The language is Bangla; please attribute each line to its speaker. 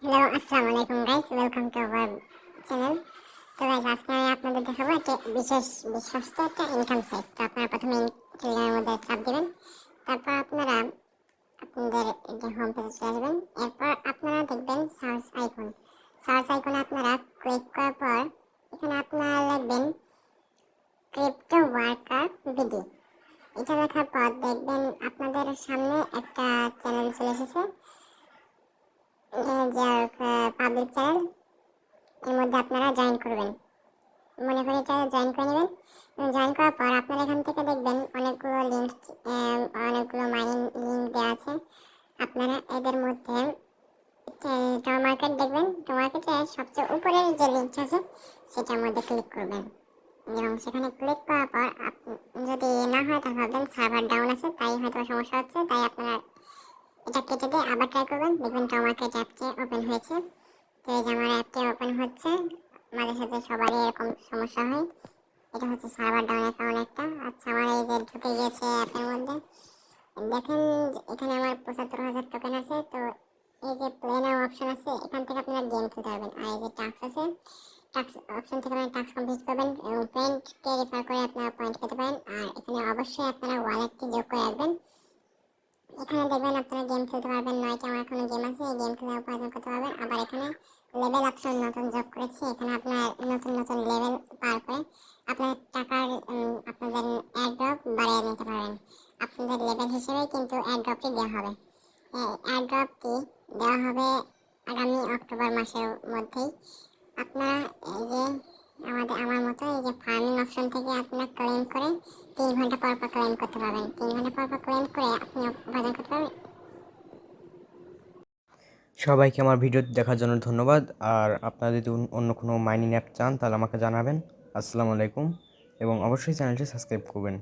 Speaker 1: হ্যালো, আসসালামু আলাইকুম guys, welcome to our channel. তো গাইস, আজকে আমি আপনাদের দেখাবো একটা বিশেষ বিশ্বস্ত একটা ইনকাম সাইট। তো আপনারা প্রথমে টেলিগ্রামের মধ্যে চাপ দিবেন, তারপর আপনারা আপনাদের যে হোম পেজে চলে আসবেন। এরপর আপনারা দেখবেন সার্চ আইকনে আপনারা ক্লিক করার পর এখানে আপনারা লিখবেন ক্রিপ্টো ওয়ার্কার বিডি। এটা লেখার পর দেখবেন আপনাদের সামনে একটা চ্যানেল চলে এসেছে, যে পাবলিক চ্যানেল। এর মধ্যে আপনারা জয়েন করবেন, মনে করে এটা জয়েন করে নেবেন। জয়েন করার পর আপনারা এখান থেকে দেখবেন অনেকগুলো মাইনিং লিঙ্ক দেওয়া আছে। আপনারা এদের মধ্যে টম মার্কেট দেখবেন, টম মার্কেটে সবচেয়ে উপরের যে লিঙ্কটা আছে সেটার মধ্যে ক্লিক করবেন, এবং সেখানে ক্লিক করার পর যদি না হয় তাহলে ভাববেন সার্ভার ডাউন আছে, তাই হয়তো সমস্যা হচ্ছে, তাই আপনারা এটা কেটে দিয়ে আবার ট্রাই করবেন। দেখবেন টম মার্কেট অ্যাপটি ওপেন হয়েছে। তো এই যে আমার অ্যাপটি ওপেন হচ্ছে, মাঝে সাথে সবারই এরকম সমস্যা হয়। এটা হচ্ছে সার্ভার ডাউনের কারণে একটা। আচ্ছা, আমার এই যে ঢুকে গিয়েছে অ্যাপের মধ্যে, দেখেন এখানে আমার ৭৫,০০০ টোকেন আছে। তো এই যে প্লে নাও অপশন আছে, এখান থেকে আপনারা গেম খেলতে পারবেন। আর এই যে টাস্ক আছে, টাস্ক অপশন থেকে আপনারা টাস্ক কমপ্লিট করবেন এবং ফ্রেন্ডকে রেফার করে আপনারা পয়েন্ট পেতে পারেন। আর এখানে অবশ্যই আপনারা ওয়ালেটটি যোগ করে রাখবেন। এখানে দেখবেন আপনারা গেম খেলতে পারবেন, 9টা আমার এখনো গেম আছে, এই গেম খেলে উপার্জন করতে পারবেন। আবার এখানে লেভেল অপশন নতুন যোগ করেছি, এখানে আপনার নতুন নতুন লেভেল পার করে আপনার টাকার আপনাদের এয়ারড্রপ বাড়িয়ে নিতে পারবেন। আপনাদের লেভেল হিসেবে কিন্তু এয়ারড্রপটি দেওয়া হবে। এয়ারড্রপটি দেওয়া হবে আগামী অক্টোবর মাসের মধ্যেই। আপনারা এই যে আমার মতো এই যে ফার্মিং অপশন থেকে আপনারা ক্লেম করে 3 ঘন্টা পর পর ক্লেম করতে পারবেন। 3 ঘন্টা পর পর ক্লেম করে আপনি উপার্জন করতে পারবেন।
Speaker 2: সবাইকে আমার ভিডিওটি দেখার জন্য ধন্যবাদ। আর আপনারা যদি অন্য কোনো মাইনিং অ্যাপ চান তাহলে আমাকে জানাবেন। আসসালামু আলাইকুম, এবং অবশ্যই চ্যানেলটি সাবস্ক্রাইব করবেন।